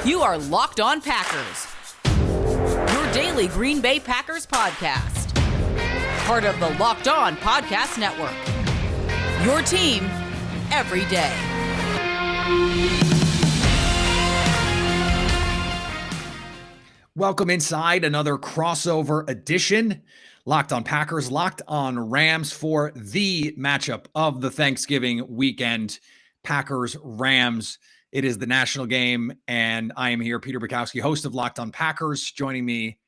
You are Locked On Packers, your daily Green Bay Packers podcast. Part of the Locked On Podcast Network, your team every day. Welcome inside another crossover edition. Locked On Packers, Locked On Rams for the matchup of the Thanksgiving weekend. Packers-Rams. It is the national game, and I am here, Peter Bukowski, host of Locked On Packers. Joining me,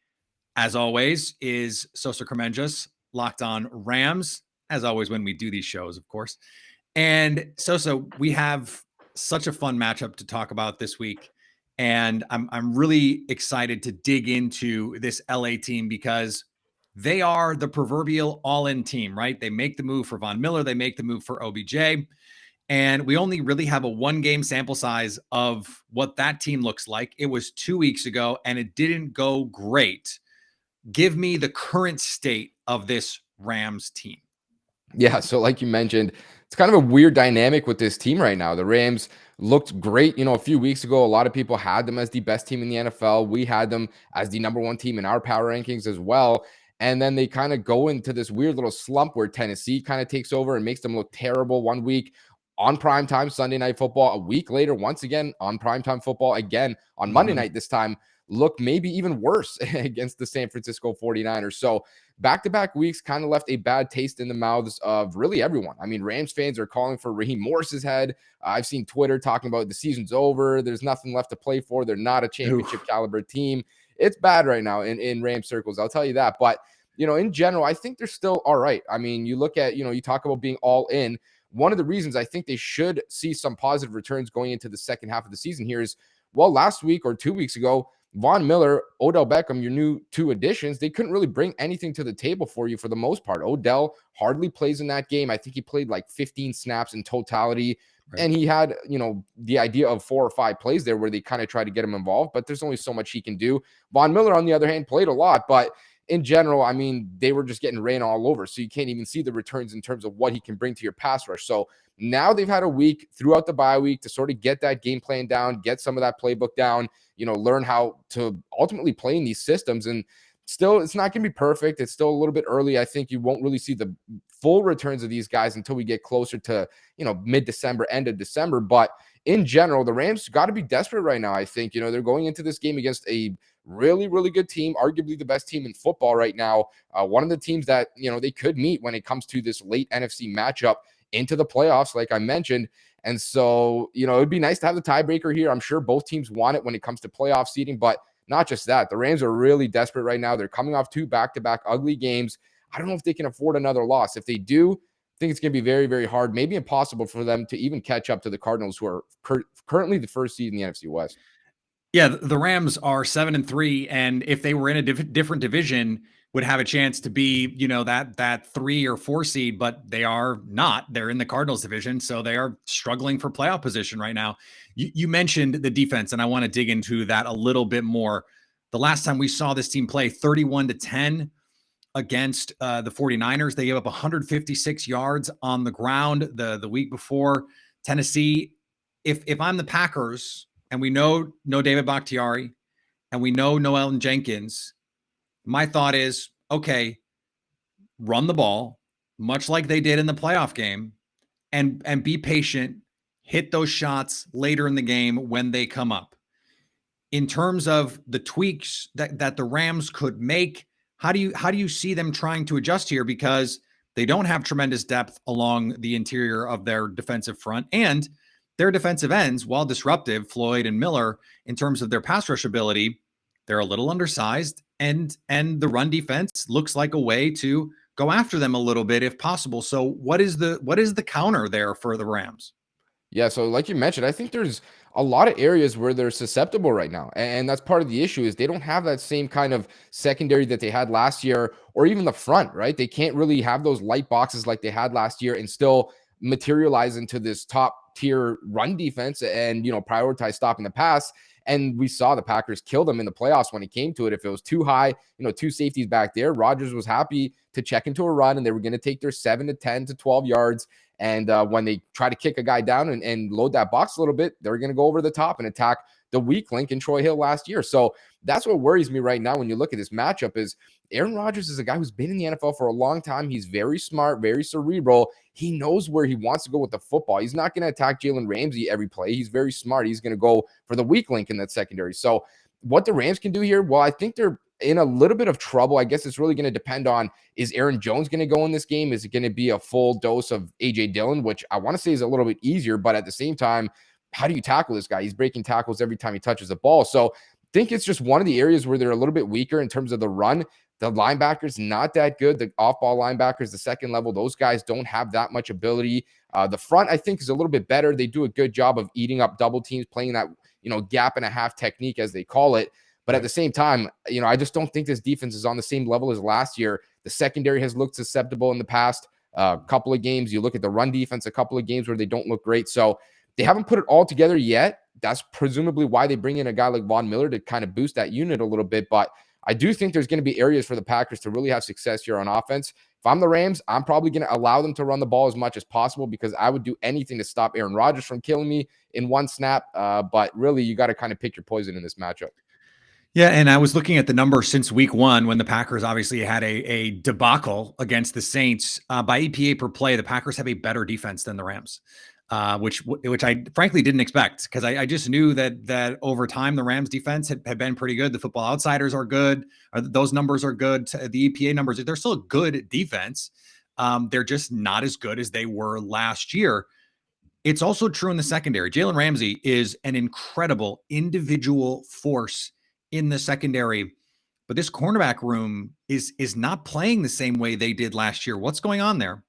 as always, is Sosa Kremenjas, Locked On Rams, as always when we do these shows, of course. And Sosa, we have such a fun matchup to talk about this week, and I'm really excited to dig into this LA team because they are the proverbial all-in team, right? They make the move for Von Miller, they make the move for OBJ. And we only really have a one-game sample size of what that team looks like. It was 2 weeks ago, and it didn't go great. Give me the current state of this Rams team. Yeah, so like you mentioned, it's kind of a weird dynamic with this team right now. The Rams looked great, a few weeks ago. A lot of people had them as the best team in the NFL. We had them as the number one team in our power rankings as well. And then they kind of go into this weird little slump where Tennessee kind of takes over and makes them look terrible one week on primetime Sunday Night Football. A week later, once again on primetime football, again on Monday night this time, look maybe even worse against the San Francisco 49ers. So back-to-back weeks kind of left a bad taste in the mouths of really everyone. I mean, Rams fans are calling for Raheem Morris's head. I've seen Twitter talking about the season's over. There's nothing left to play for. They're not a championship caliber team. It's bad right now in Rams circles. I'll tell you that. But, in general, I think they're still all right. I mean, you look at, you talk about being all in. One of the reasons I think they should see some positive returns going into the second half of the season here is, well, last week or 2 weeks ago, Von Miller, Odell Beckham, your new two additions, they couldn't really bring anything to the table for you for the most part. Odell hardly plays in that game. I think he played like 15 snaps in totality. Right. And he had, the idea of 4 or 5 plays there where they kind of tried to get him involved, but there's only so much he can do. Von Miller, on the other hand, played a lot, but in general, I mean, they were just getting rain all over. So you can't even see the returns in terms of what he can bring to your pass rush. So now they've had a week throughout the bye week to sort of get that game plan down, get some of that playbook down, learn how to ultimately play in these systems. And still, it's not going to be perfect. It's still a little bit early. I think you won't really see the full returns of these guys until we get closer to, mid-December, end of December. But in general, the Rams got to be desperate right now. I think, they're going into this game against a really, really good team, arguably the best team in football right now. One of the teams that, they could meet when it comes to this late NFC matchup into the playoffs, like I mentioned. And so, it would be nice to have the tiebreaker here. I'm sure both teams want it when it comes to playoff seeding, but not just that. The Rams are really desperate right now. They're coming off 2 back-to-back ugly games. I don't know if they can afford another loss. If they do, I think it's going to be very, very hard, maybe impossible for them to even catch up to the Cardinals, who are currently the first seed in the NFC West. Yeah, the Rams are 7-3, and if they were in a different division, would have a chance to be, that 3 or 4 seed, but they are not. They're in the Cardinals division, so they are struggling for playoff position right now. You mentioned the defense, and I want to dig into that a little bit more. The last time we saw this team play 31-10 against the 49ers, they gave up 156 yards on the ground the week before. Tennessee, if I'm the Packers, and we know David Bakhtiari, and we know Noel Jenkins, my thought is, okay, run the ball, much like they did in the playoff game, and be patient, hit those shots later in the game when they come up. In terms of the tweaks that the Rams could make, how do you see them trying to adjust here? Because they don't have tremendous depth along the interior of their defensive front, and their defensive ends, while disruptive, Floyd and Miller, in terms of their pass rush ability, they're a little undersized, and the run defense looks like a way to go after them a little bit if possible. So what is the counter there for the Rams? Yeah, so like you mentioned, I think there's a lot of areas where they're susceptible right now. And that's part of the issue, is they don't have that same kind of secondary that they had last year, or even the front, right? They can't really have those light boxes like they had last year and still materialize into this top tier run defense and, prioritize stopping the pass. And we saw the Packers kill them in the playoffs when it came to it. If it was too high, two safeties back there, Rodgers was happy to check into a run, and they were going to take their 7 to 10 to 12 yards. And when they try to kick a guy down and load that box a little bit, they're going to go over the top and attack the weak link in Troy Hill last year. So that's what worries me right now when you look at this matchup is Aaron Rodgers is a guy who's been in the NFL for a long time. He's very smart, very cerebral. He knows where he wants to go with the football. He's not going to attack Jalen Ramsey every play. He's very smart. He's going to go for the weak link in that secondary. So what the Rams can do here, well, I think they're in a little bit of trouble. I guess it's really going to depend on, is Aaron Jones going to go in this game? Is it going to be a full dose of A.J. Dillon, which I want to say is a little bit easier, but at the same time, how do you tackle this guy? He's breaking tackles every time he touches the ball. So I think it's just one of the areas where they're a little bit weaker in terms of the run. The linebackers, not that good. The off-ball linebackers, the second level, those guys don't have that much ability. The front, I think, is a little bit better. They do a good job of eating up double teams, playing that, gap and a half technique, as they call it. But at the same time, I just don't think this defense is on the same level as last year. The secondary has looked susceptible in the past couple of games. You look at the run defense, a couple of games where they don't look great. So they haven't put it all together yet. That's presumably why they bring in a guy like Von Miller to kind of boost that unit a little bit. But I do think there's going to be areas for the Packers to really have success here on offense. If I'm the Rams, I'm probably going to allow them to run the ball as much as possible because I would do anything to stop Aaron Rodgers from killing me in one snap. But really, you got to kind of pick your poison in this matchup. Yeah, and I was looking at the numbers since week one when the Packers obviously had a debacle against the Saints. By EPA per play, the Packers have a better defense than the Rams, which I frankly didn't expect because I just knew that over time the Rams defense had been pretty good. The Football Outsiders are good. Those numbers are good. The EPA numbers, they're still a good defense. They're just not as good as they were last year. It's also true in the secondary. Jalen Ramsey is an incredible individual force in the secondary, but this cornerback room is not playing the same way they did last year. What's going on there?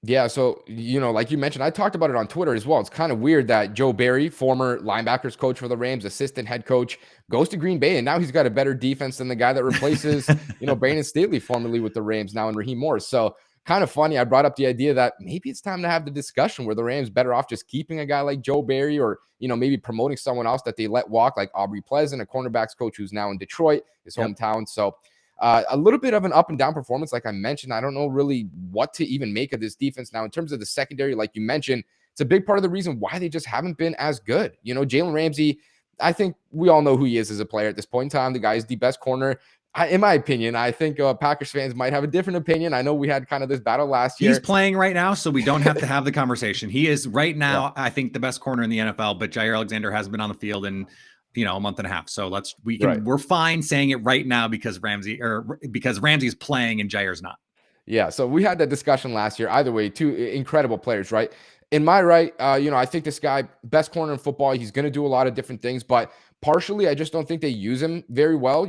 Yeah, so, like you mentioned, I talked about it on Twitter as well. It's kind of weird that Joe Barry, former linebackers coach for the Rams, assistant head coach, goes to Green Bay, and now he's got a better defense than the guy that replaces, Brandon Staley, formerly with the Rams, now in Raheem Morris. So kind of funny. I brought up the idea that maybe it's time to have the discussion where the Rams better off just keeping a guy like Joe Barry or, maybe promoting someone else that they let walk, like Aubrey Pleasant, a cornerbacks coach who's now in Detroit, his hometown. So a little bit of an up and down performance. Like I mentioned, I don't know really what to even make of this defense. Now, in terms of the secondary, like you mentioned, it's a big part of the reason why they just haven't been as good. Jalen Ramsey, I think we all know who he is as a player at this point in time. The guy is the best corner. In my opinion, I think Packers fans might have a different opinion. I know we had kind of this battle last year. He's playing right now, so we don't have to have the conversation. He is right now, I think, the best corner in the NFL, but Jair Alexander hasn't been on the field in a month and a half. So we're fine saying it right now because Ramsey's playing and Jair's not. Yeah. So we had that discussion last year. Either way, two incredible players, right? In my right, I think this guy, best corner in football. He's going to do a lot of different things, but partially, I just don't think they use him very well.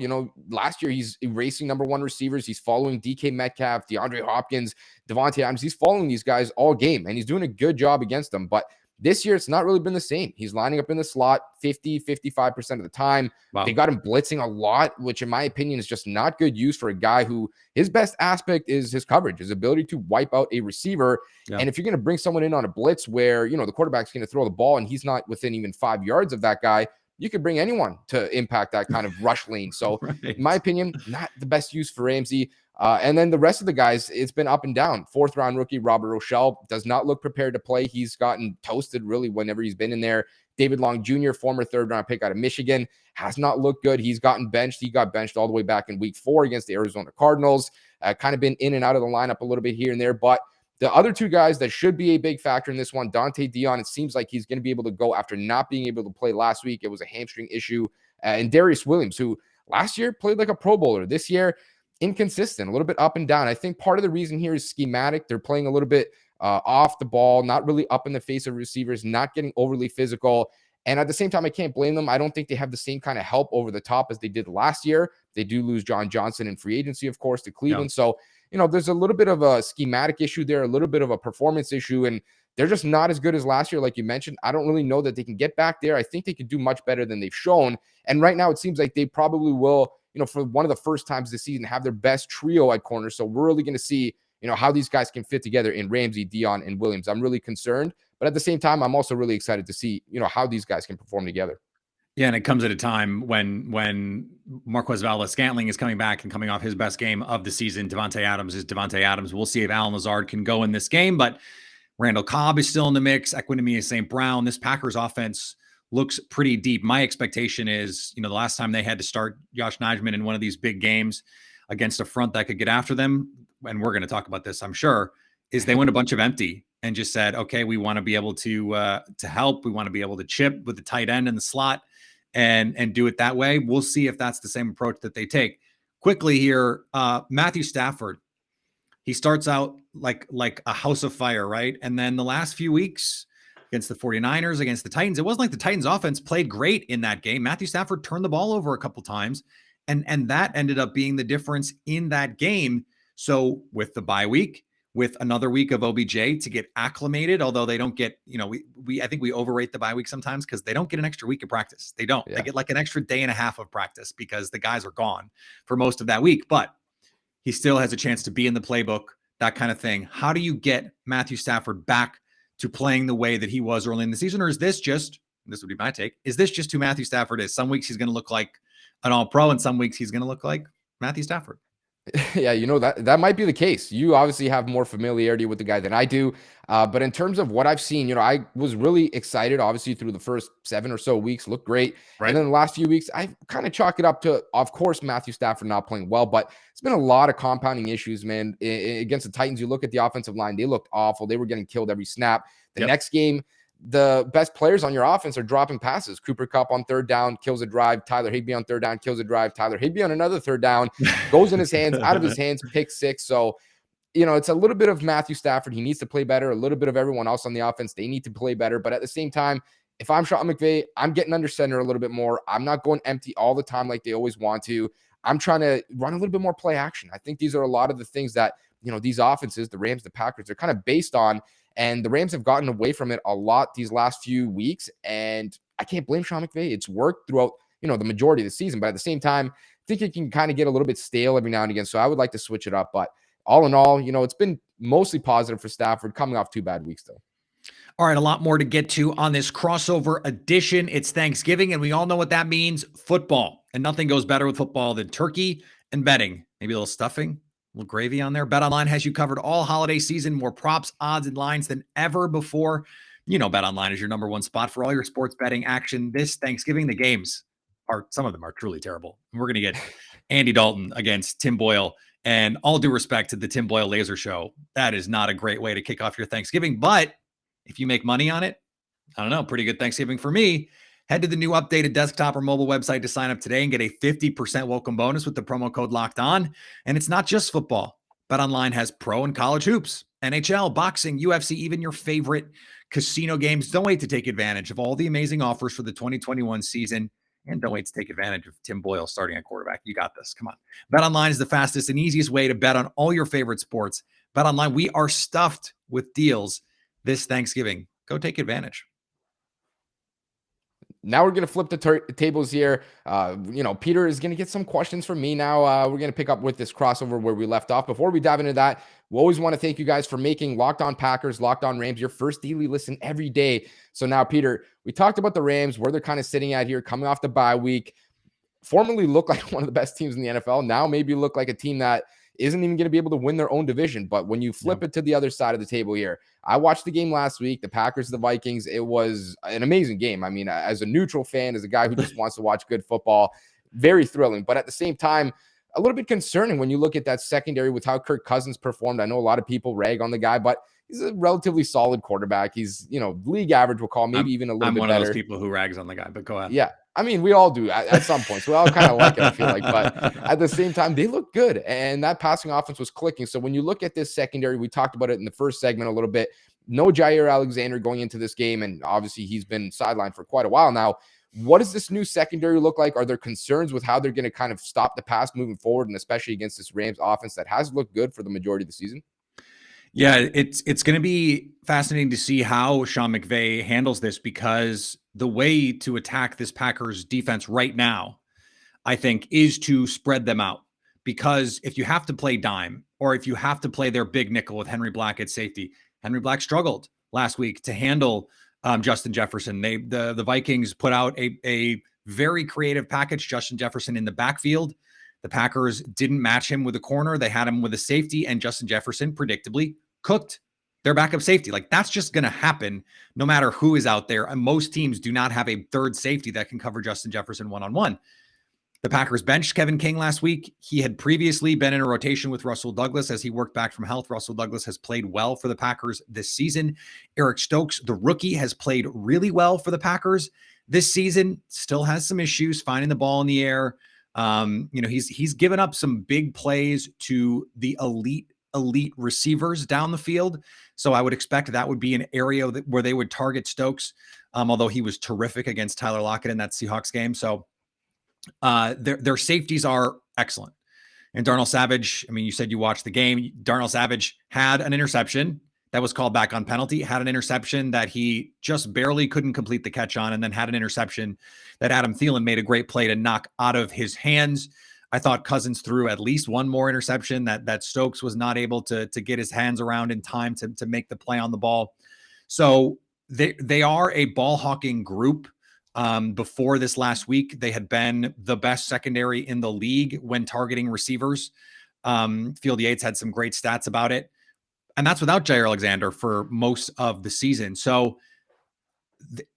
Last year, he's erasing number one receivers. He's following DK Metcalf, DeAndre Hopkins, Devontae Adams. He's following these guys all game, and he's doing a good job against them. But this year, it's not really been the same. He's lining up in the slot 55% of the time. Wow. They got him blitzing a lot, which in my opinion is just not good use for a guy who his best aspect is his coverage, his ability to wipe out a receiver. Yeah. And if you're going to bring someone in on a blitz where, the quarterback's going to throw the ball and he's not within even 5 yards of that guy, you could bring anyone to impact that kind of rush lane. So in my opinion, not the best use for Ramsey. And then the rest of the guys, it's been up and down. 4th round rookie Robert Rochelle does not look prepared to play. He's gotten toasted really whenever he's been in there. David Long Jr., former 3rd round pick out of Michigan, has not looked good. He's gotten benched. He got benched all the way back in week 4 against the Arizona Cardinals. Kind of been in and out of the lineup a little bit here and there. But the other two guys that should be a big factor in this one, Dante Dion, it seems like he's going to be able to go after not being able to play last week. It was a hamstring issue. And Darius Williams, who last year played like a Pro Bowler. This year, inconsistent, a little bit up and down. I think part of the reason here is schematic. They're playing a little bit off the ball, not really up in the face of receivers, not getting overly physical. And at the same time, I can't blame them. I don't think they have the same kind of help over the top as they did last year. They do lose John Johnson in free agency, of course, to Cleveland. Yeah. So, there's a little bit of a schematic issue there, a little bit of a performance issue, and they're just not as good as last year, like you mentioned. I don't really know that they can get back there. I think they could do much better than they've shown. And right now, it seems like they probably will, for one of the first times this season, have their best trio at corner. So we're really going to see, how these guys can fit together in Ramsey, Dion, and Williams. I'm really concerned. But at the same time, I'm also really excited to see, how these guys can perform together. Yeah, and it comes at a time when Marquez Valdes-Scantling is coming back and coming off his best game of the season. Devontae Adams is Devontae Adams. We'll see if Allen Lazard can go in this game, but Randall Cobb is still in the mix. Equinemius St. Brown. This Packers offense looks pretty deep. My expectation is, the last time they had to start Josh Nijman in one of these big games against a front that could get after them, and we're going to talk about this, I'm sure, is they went a bunch of empty and just said, okay, we want to be able to help. We want to be able to chip with the tight end in the slot and do it that way. We'll see if that's the same approach that they take. Quickly here, Matthew Stafford. He starts out like a house of fire, right? And then the last few weeks against the 49ers, against the Titans, it wasn't like the Titans offense played great in that game. Matthew Stafford turned the ball over a couple times, and that ended up being the difference in that game. So with the bye week, with another week of OBJ to get acclimated, although they don't get, I think we overrate the bye week sometimes because they don't get an extra week of practice. They don't. Yeah. They get like an extra day and a half of practice because the guys are gone for most of that week. But he still has a chance to be in the playbook, that kind of thing. How do you get Matthew Stafford back to playing the way that he was early in the season? Or is this just, this would be my take, is this just who Matthew Stafford is? Some weeks he's going to look like an all-pro, and some weeks he's going to look like Matthew Stafford. Yeah, that might be the case. You obviously have more familiarity with the guy than I do. But in terms of what I've seen, I was really excited, obviously, through the first 7 or so weeks, looked great. Right. And then the last few weeks, I kind of chalk it up to, of course, Matthew Stafford not playing well, but it's been a lot of compounding issues, man. Against the Titans, you look at the offensive line, they looked awful. They were getting killed every snap. The next game, the best players on your offense are dropping passes. Cooper Kupp on third down, kills a drive. Tyler Higbee on third down, kills a drive. Tyler Higbee on another third down, goes in his hands, out of his hands, pick six. So, it's a little bit of Matthew Stafford. He needs to play better. A little bit of everyone else on the offense. They need to play better. But at the same time, if I'm Sean McVay, I'm getting under center a little bit more. I'm not going empty all the time like they always want to. I'm trying to run a little bit more play action. I think these are a lot of the things that, these offenses, the Rams, the Packers, they're kind of based on. And the Rams have gotten away from it a lot these last few weeks. And I can't blame Sean McVay. It's worked throughout, the majority of the season. But at the same time, I think it can kind of get a little bit stale every now and again. So I would like to switch it up. But all in all, it's been mostly positive for Stafford, coming off 2 bad weeks, though. All right, a lot more to get to on this crossover edition. It's Thanksgiving, and we all know what that means, football. And nothing goes better with football than turkey and betting. Maybe a little stuffing, a little gravy on there. BetOnline has you covered all holiday season, more props, odds, and lines than ever before. BetOnline is your number one spot for all your sports betting action this Thanksgiving. The games some of them are truly terrible. We're going to get Andy Dalton against Tim Boyle. And all due respect to the Tim Boyle Laser Show, that is not a great way to kick off your Thanksgiving. But if you make money on it, I don't know, pretty good Thanksgiving for me. Head to the new updated desktop or mobile website to sign up today and get a 50% welcome bonus with the promo code Locked On. And it's not just football. BetOnline has pro and college hoops, NHL, boxing, UFC, even your favorite casino games. Don't wait to take advantage of all the amazing offers for the 2021 season. And don't wait to take advantage of Tim Boyle starting at quarterback. You got this. Come on. BetOnline is the fastest and easiest way to bet on all your favorite sports. BetOnline, we are stuffed with deals this Thanksgiving. Go take advantage. Now we're going to flip the tables here. Peter is going to get some questions from me now. We're going to pick up with this crossover where we left off. Before we dive into that, we always want to thank you guys for making Locked On Packers, Locked On Rams your first daily listen every day. So now, Peter, we talked about the Rams, where they're kind of sitting at here, coming off the bye week. Formerly looked like one of the best teams in the NFL. Now maybe look like a team that isn't even going to be able to win their own division. But when you flip it to the other side of the table here, I watched the game last week, the Packers, the Vikings. It was an amazing game. I mean, as a neutral fan, as a guy who just wants to watch good football, very thrilling. But at the same time, a little bit concerning when you look at that secondary with how Kirk Cousins performed. I know a lot of people rag on the guy, but he's a relatively solid quarterback. He's, league average, we'll call, maybe even a little bit better. I'm one of those people who rags on the guy, but go ahead. Yeah. I mean, we all do at some points. We all kind of like it, I feel like. But at the same time, they look good. And that passing offense was clicking. So when you look at this secondary, we talked about it in the first segment a little bit. No Jair Alexander going into this game. And obviously, he's been sidelined for quite a while now. What does this new secondary look like? Are there concerns with how they're going to kind of stop the pass moving forward, and especially against this Rams offense that has looked good for the majority of the season? Yeah, it's going to be fascinating to see how Sean McVay handles this, because the way to attack this Packers defense right now, I think, is to spread them out. Because if you have to play dime, or if you have to play their big nickel with Henry Black at safety, Henry Black struggled last week to handle Justin Jefferson. The Vikings put out a very creative package. Justin Jefferson in the backfield. The Packers didn't match him with a corner. They had him with a safety, and Justin Jefferson predictably cooked their backup safety. Like, that's just going to happen no matter who is out there. And most teams do not have a third safety that can cover Justin Jefferson one-on-one. The Packers benched Kevin King last week. He had previously been in a rotation with Russell Douglas as he worked back from health. Russell Douglas has played well for the Packers this season. Eric Stokes, the rookie, has played really well for the Packers this season. Still has some issues finding the ball in the air. He's given up some big plays to the elite receivers down the field. So I would expect that would be an area where they would target Stokes, although he was terrific against Tyler Lockett in that Seahawks game. So their safeties are excellent. And Darnell Savage, I mean, you said you watched the game. Darnell Savage had an interception that was called back on penalty, had an interception that he just barely couldn't complete the catch on, and then had an interception that Adam Thielen made a great play to knock out of his hands. I thought Cousins threw at least one more interception that Stokes was not able to get his hands around in time to make the play on the ball. So they are a ball hawking group. Before this last week, they had been the best secondary in the league when targeting receivers. Field Yates had some great stats about it. And that's without Jair Alexander for most of the season. So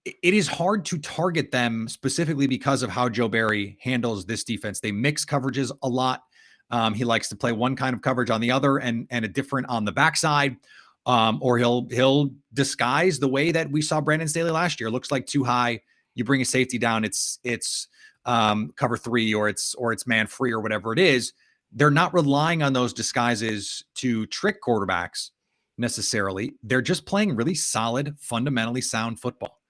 it is hard to target them specifically because of how Joe Barry handles this defense. They mix coverages a lot. He likes to play one kind of coverage on the other and a different on the backside. Or he'll disguise the way that we saw Brandon Staley last year. It looks like too high. You bring a safety down, it's cover three or it's man free or whatever it is. They're not relying on those disguises to trick quarterbacks necessarily. They're just playing really solid, fundamentally sound football.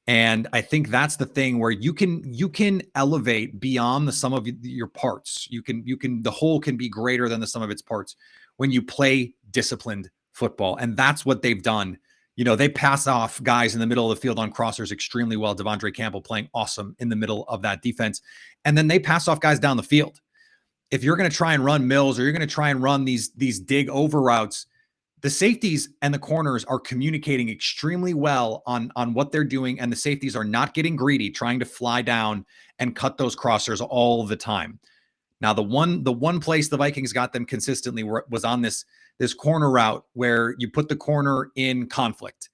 And I think that's the thing where you can elevate beyond the sum of your parts. The whole can be greater than the sum of its parts when you play disciplined football. And that's what they've done. They pass off guys in the middle of the field on crossers extremely well. Devondre Campbell playing awesome in the middle of that defense. And then they pass off guys down the field. If you're going to try and run Mills or you're going to try and run these dig over routes, the safeties and the corners are communicating extremely well on what they're doing. And the safeties are not getting greedy, trying to fly down and cut those crossers all the time. Now, the one place the Vikings got them consistently was on this corner route where you put the corner in conflict.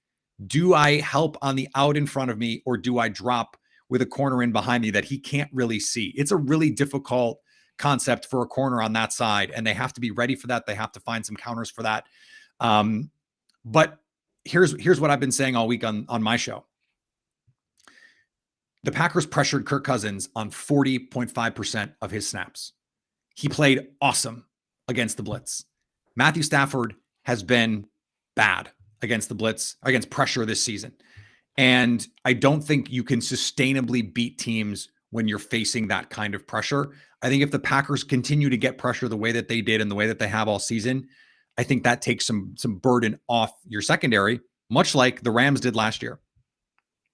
Do I help on the out in front of me, or do I drop with a corner in behind me that he can't really see? It's a really difficult concept for a corner on that side, and they have to be ready for that. They have to find some counters for that. But here's what I've been saying all week on my show. The Packers pressured Kirk Cousins on 40.5% of his snaps. He played awesome against the blitz. Matthew Stafford has been bad against the blitz, against pressure this season. And I don't think you can sustainably beat teams when you're facing that kind of pressure. I think if the Packers continue to get pressure the way that they did and the way that they have all season, I think that takes some burden off your secondary, much like the Rams did last year.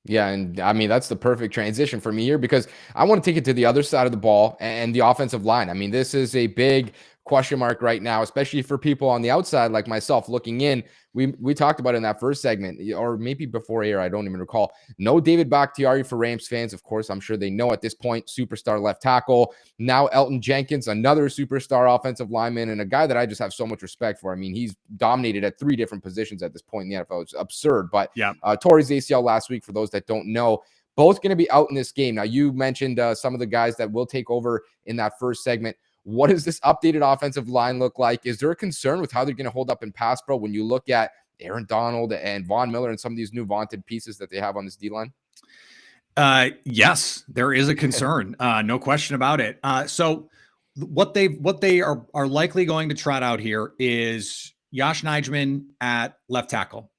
Yeah, and I mean, that's the perfect transition for me here because I want to take it to the other side of the ball and the offensive line. I mean, this is a big question mark right now, especially for people on the outside like myself looking in. We talked about it in that first segment, or maybe before air, I don't even recall. No David Bakhtiari for Rams fans. Of course, I'm sure they know at this point, superstar left tackle. Now Elton Jenkins, another superstar offensive lineman, and a guy that I just have so much respect for. I mean, he's dominated at 3 different positions at this point in the NFL. It's absurd. But yeah, tore his ACL last week, for those that don't know. Both going to be out in this game. Now, you mentioned some of the guys that will take over in that first segment. What does this updated offensive line look like? Is there a concern with how they're going to hold up in pass pro when you look at Aaron Donald and Von Miller and some of these new vaunted pieces that they have on this D-line? Yes, there is a concern. No question about it. So what they are likely going to trot out here is Josh Nijman at left tackle.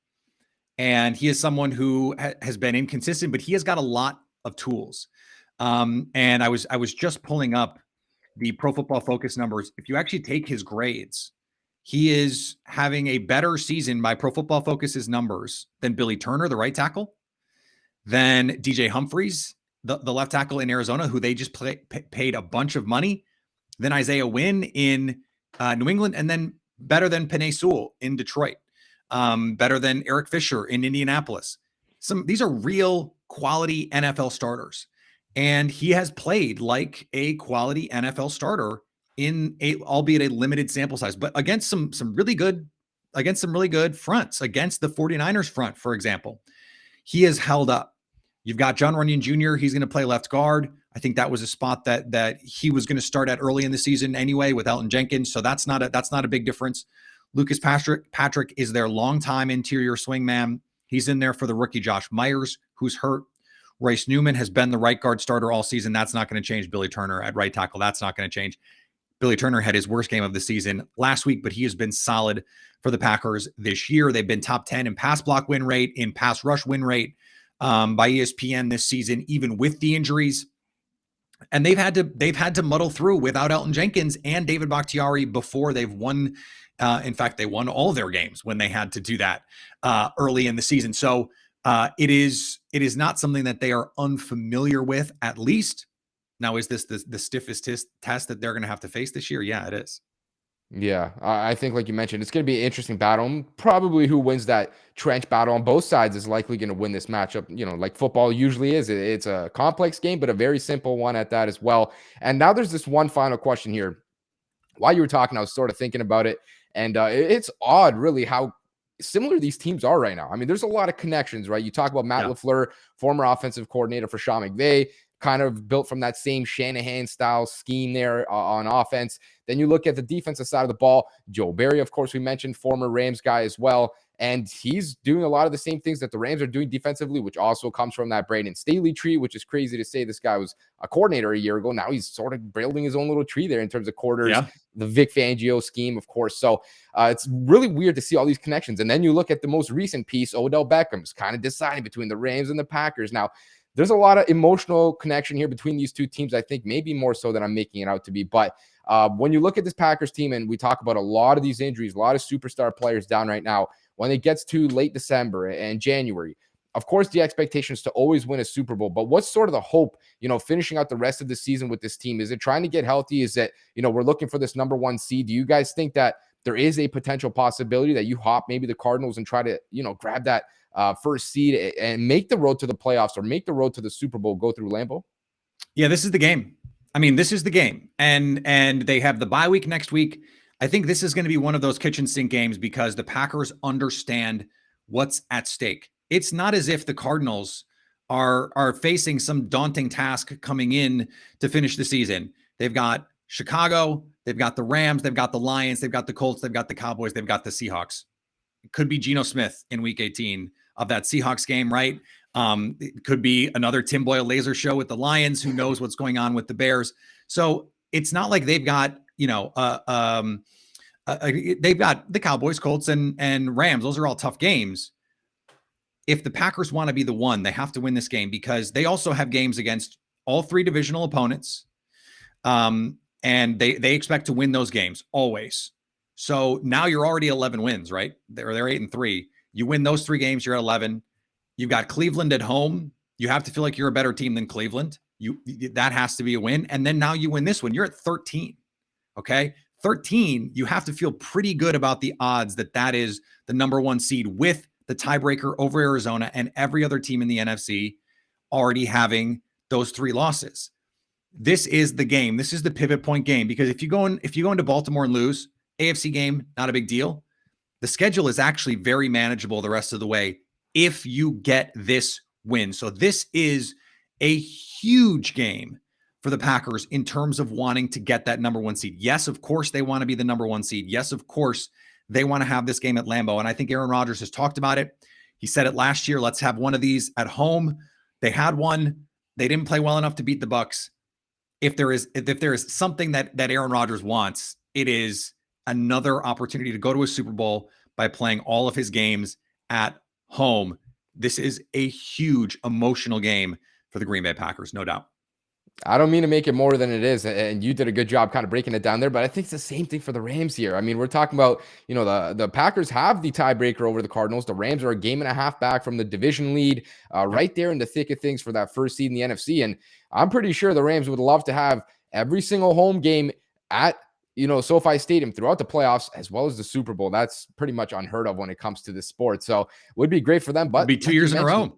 And he is someone who has been inconsistent, but he has got a lot of tools. And I was just pulling up the Pro Football Focus numbers. If you actually take his grades, he is having a better season by Pro Football Focus's numbers than Billy Turner, the right tackle, than DJ Humphries, the left tackle in Arizona, who they just paid a bunch of money, than Isaiah Wynn in New England, and then better than Penei Sewell in Detroit, better than Eric Fisher in Indianapolis. These are real quality NFL starters. And he has played like a quality NFL starter in albeit a limited sample size, but against some really good fronts, against the 49ers front, for example. He has held up. You've got John Runyon Jr. He's going to play left guard. I think that was a spot that he was going to start at early in the season anyway with Elton Jenkins. So that's not a big difference. Lucas Patrick is their longtime interior swingman. He's in there for the rookie Josh Myers, who's hurt. Royce Newman has been the right guard starter all season. That's not going to change. Billy Turner at right tackle. That's not going to change. Billy Turner had his worst game of the season last week, but he has been solid for the Packers this year. They've been top 10 in pass block win rate, in pass rush win rate by ESPN this season, even with the injuries. And they've had to muddle through without Elton Jenkins and David Bakhtiari before they've won. In fact, they won all their games when they had to do that early in the season. So it is not something that they are unfamiliar with, at least. Now, is this the stiffest test that they're going to have to face this year? Yeah, it is. Yeah, I think, like you mentioned, it's going to be an interesting battle. And probably who wins that trench battle on both sides is likely going to win this matchup. You know, like football usually is. It's a complex game, but a very simple one at that as well. And now there's this one final question here. While you were talking, I was sort of thinking about it. And it's odd, really, how similar these teams are right now. I mean, there's a lot of connections, right? You talk about Matt LaFleur, former offensive coordinator for Sean McVay, kind of built from that same Shanahan style scheme there on offense. Then you look at the defensive side of the ball. Joe Barry, of course, we mentioned, former Rams guy as well. And he's doing a lot of the same things that the Rams are doing defensively, which also comes from that Brandon Staley tree, which is crazy to say. This guy was a coordinator a year ago. Now he's sort of building his own little tree there in terms of quarters, the Vic Fangio scheme, of course. So it's really weird to see all these connections. And then you look at the most recent piece, Odell Beckham's kind of deciding between the Rams and the Packers. Now, there's a lot of emotional connection here between these two teams, I think, maybe more so than I'm making it out to be. But when you look at this Packers team, and we talk about a lot of these injuries, a lot of superstar players down right now, when it gets to late December and January, of course, the expectation is to always win a Super Bowl. But what's sort of the hope, finishing out the rest of the season with this team? Is it trying to get healthy? Is it, we're looking for this number one seed? Do you guys think that there is a potential possibility that you hop maybe the Cardinals and try to, grab that first seed and make the road to the playoffs or make the road to the Super Bowl go through Lambeau? Yeah, this is the game. I mean, this is the game. And they have the bye week next week. I think this is going to be one of those kitchen sink games because the Packers understand what's at stake. It's not as if the Cardinals are facing some daunting task coming in to finish the season. They've got Chicago, they've got the Rams, they've got the Lions, they've got the Colts, they've got the Cowboys, they've got the Seahawks. It could be Geno Smith in week 18 of that Seahawks game, right? It could be another Tim Boyle laser show with the Lions. Who knows what's going on with the Bears? So it's not like they've got, they've got the Cowboys, Colts, and Rams. Those are all tough games. If the Packers want to be the one, they have to win this game because they also have games against all three divisional opponents. And they expect to win those games always. So now you're already 11 wins, right? They're 8-3. You win those three games, you're at 11. You've got Cleveland at home. You have to feel like you're a better team than Cleveland. That has to be a win. And then now you win this one. You're at 13. Okay. 13, you have to feel pretty good about the odds that is the number one seed with the tiebreaker over Arizona and every other team in the NFC already having those three losses. This is the game. This is the pivot point game, because if you go into Baltimore and lose, AFC game, not a big deal. The schedule is actually very manageable the rest of the way if you get this win. So this is a huge game for the Packers in terms of wanting to get that number one seed. Yes, of course, they want to be the number one seed. Yes, of course, they want to have this game at Lambeau. And I think Aaron Rodgers has talked about it. He said it last year. Let's have one of these at home. They had one. They didn't play well enough to beat the Bucs. If there is something that Aaron Rodgers wants, it is another opportunity to go to a Super Bowl by playing all of his games at home. This is a huge emotional game for the Green Bay Packers, no doubt. I don't mean to make it more than it is, and you did a good job kind of breaking it down there, but I think it's the same thing for the Rams here. I mean, we're talking about, the Packers have the tiebreaker over the Cardinals. The Rams are a game and a half back from the division lead, right there in the thick of things for that first seed in the NFC. And I'm pretty sure the Rams would love to have every single home game at, SoFi Stadium throughout the playoffs, as well as the Super Bowl. That's pretty much unheard of when it comes to this sport. So it would be great for them, but it'd be 2 years in a row.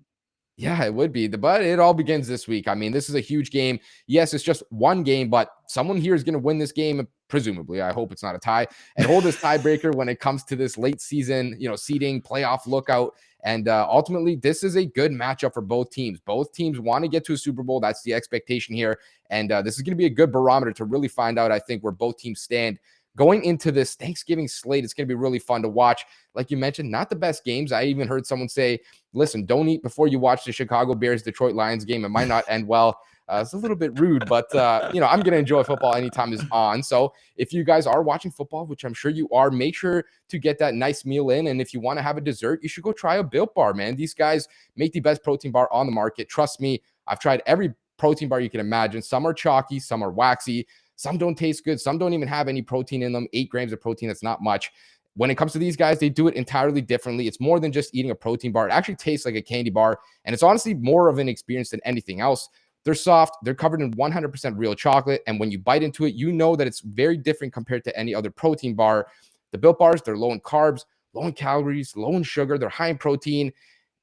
Yeah, it would be. But it all begins this week. I mean, this is a huge game. Yes, it's just one game, but someone here is going to win this game, presumably. I hope it's not a tie, and hold this tiebreaker when it comes to this late season, seeding playoff lookout. And ultimately, this is a good matchup for both teams. Both teams want to get to a Super Bowl. That's the expectation here. And this is going to be a good barometer to really find out, I think, where both teams stand. Going into this Thanksgiving slate, it's going to be really fun to watch. Like you mentioned, not the best games. I even heard someone say, listen, don't eat before you watch the Chicago Bears Detroit Lions game. It might not end well. It's a little bit rude, but I'm going to enjoy football anytime it's on. So if you guys are watching football, which I'm sure you are, make sure to get that nice meal in. And if you want to have a dessert, you should go try a Built Bar, man. These guys make the best protein bar on the market. Trust me, I've tried every protein bar you can imagine. Some are chalky, some are waxy. Some don't taste good. Some don't even have any protein in them. 8 grams of protein, that's not much. When it comes to these guys, they do it entirely differently. It's more than just eating a protein bar. It actually tastes like a candy bar, and it's honestly more of an experience than anything else. They're soft. They're covered in 100% real chocolate, and when you bite into it, you know that it's very different compared to any other protein bar. The Built Bars, they're low in carbs, low in calories, low in sugar. They're high in protein,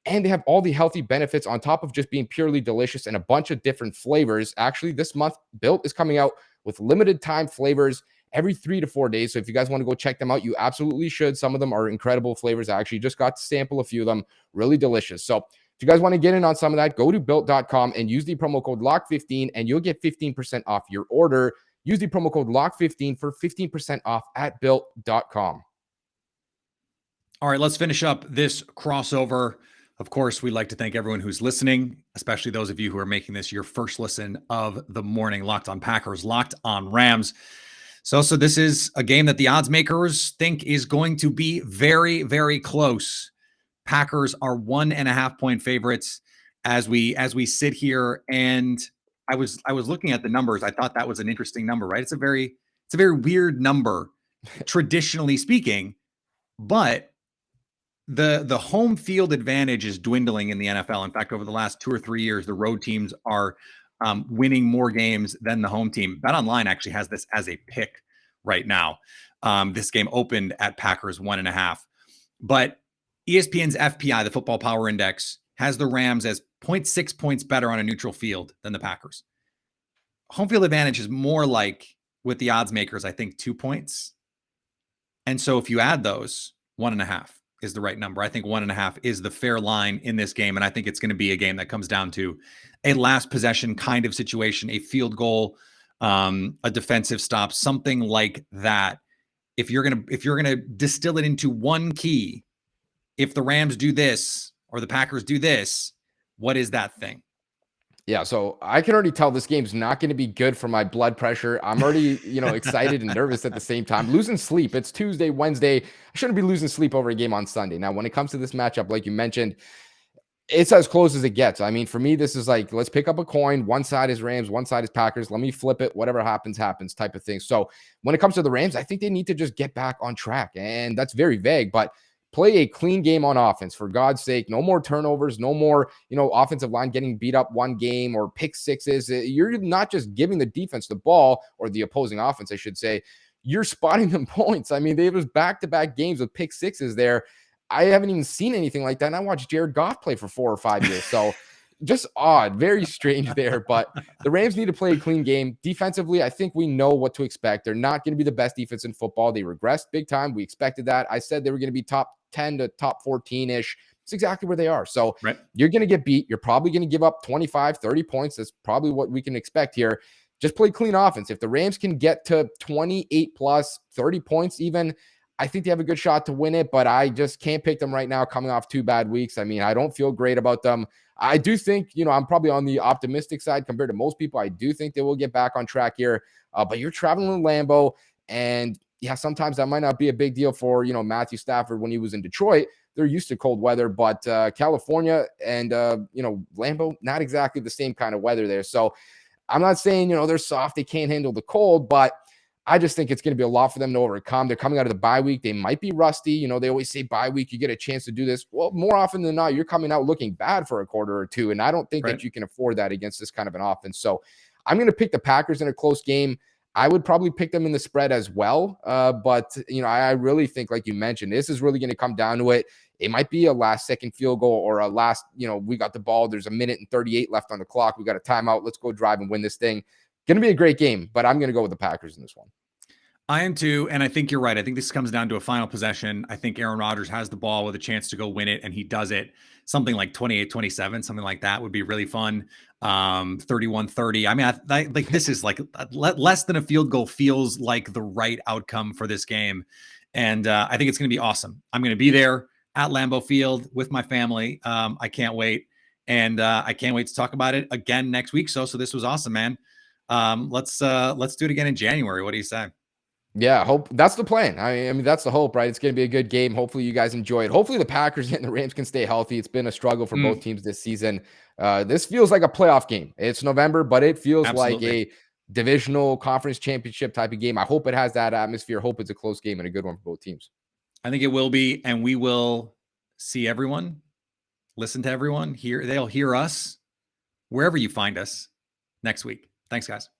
and they have all the healthy benefits on top of just being purely delicious and a bunch of different flavors. Actually, this month, Built is coming out with limited time flavors every 3 to 4 days. So if you guys want to go check them out, you absolutely should. Some of them are incredible flavors. I actually just got to sample a few of them. Really delicious. So if you guys want to get in on some of that, go to built.com and use the promo code LOCK15 and you'll get 15% off your order. Use the promo code LOCK15 for 15% off at built.com. All right, let's finish up this crossover. Of course, we'd like to thank everyone who's listening, especially those of you who are making this your first listen of the morning. Locked on Packers, Locked on Rams. So this is a game that the odds makers think is going to be very, very close. Packers are 1.5 point favorites as we sit here. And I was looking at the numbers. I thought that was an interesting number, right? It's a very weird number, traditionally speaking, but the home field advantage is dwindling in the NFL. In fact, over the last 2 or 3 years, the road teams are winning more games than the home team. BetOnline actually has this as a pick right now. This game opened at Packers 1.5, but ESPN's FPI, the Football Power Index, has the Rams as 0.6 points better on a neutral field than the Packers. Home field advantage is more like, with the odds makers, I think 2 points. And so if you add those, 1.5 is the right number. I think 1.5 is the fair line in this game. And I think it's going to be a game that comes down to a last possession kind of situation, a field goal, a defensive stop, something like that. If you're going to distill it into one key, if the Rams do this or the Packers do this, what is that thing? Yeah, so I can already tell this game's not going to be good for my blood pressure. I'm already, excited and nervous at the same time. Losing sleep. It's Tuesday, Wednesday. I shouldn't be losing sleep over a game on Sunday. Now, when it comes to this matchup, like you mentioned, it's as close as it gets. I mean, for me, this is like, let's pick up a coin. One side is Rams, one side is Packers. Let me flip it. Whatever happens, happens type of thing. So when it comes to the Rams, I think they need to just get back on track. And that's very vague, but play a clean game on offense, for God's sake. No more turnovers, no more, offensive line getting beat up one game or pick sixes. You're not just giving the defense the ball, or the opposing offense, I should say. You're spotting them points. I mean, there was back-to-back games with pick sixes there. I haven't even seen anything like that. And I watched Jared Goff play for 4 or 5 years. So just odd, very strange there. But the Rams need to play a clean game. Defensively, I think we know what to expect. They're not going to be the best defense in football. They regressed big time. We expected that. I said they were going to be top 10 to top 14-ish. It's exactly where they are. So right. You're going to get beat. You're probably going to give up 25, 30 points. That's probably what we can expect here. Just play clean offense. If the Rams can get to 28 plus, 30 points even, I think they have a good shot to win it, but I just can't pick them right now coming off 2 bad weeks. I mean, I don't feel great about them. I do think, I'm probably on the optimistic side compared to most people. I do think they will get back on track here, but you're traveling in Lambeau, and yeah, sometimes that might not be a big deal for, Matthew Stafford when he was in Detroit. They're used to cold weather, but California and, Lambeau, not exactly the same kind of weather there. So I'm not saying, they're soft, they can't handle the cold, but I just think it's going to be a lot for them to overcome. They're coming out of the bye week. They might be rusty. They always say bye week, you get a chance to do this. Well, more often than not, you're coming out looking bad for a quarter or two. And I don't think that you can afford that against this kind of an offense. So I'm going to pick the Packers in a close game. I would probably pick them in the spread as well. But, I really think, like you mentioned, this is really going to come down to it. It might be a last second field goal or a last, we got the ball. There's 1:38 left on the clock. We got a timeout. Let's go drive and win this thing. Going to be a great game, but I'm going to go with the Packers in this one. I am too, and I think you're right. I think this comes down to a final possession. I think Aaron Rodgers has the ball with a chance to go win it, and he does it. Something like 28-27, something like that would be really fun. 31-30. I mean, like this is like less than a field goal feels like the right outcome for this game, and I think it's going to be awesome. I'm going to be there at Lambeau Field with my family. I can't wait, and I can't wait to talk about it again next week. So this was awesome, man. Let's do it again in January. What do you say? Yeah, hope that's the plan. I mean, that's the hope, right? It's going to be a good game. Hopefully you guys enjoy it. Hopefully the Packers and the Rams can stay healthy. It's been a struggle for both teams this season. This feels like a playoff game. It's November, but it feels like a divisional conference championship type of game. I hope it has that atmosphere. Hope it's a close game and a good one for both teams. I think it will be, and we will see everyone, listen to everyone, they'll hear us wherever you find us next week. Thanks, guys.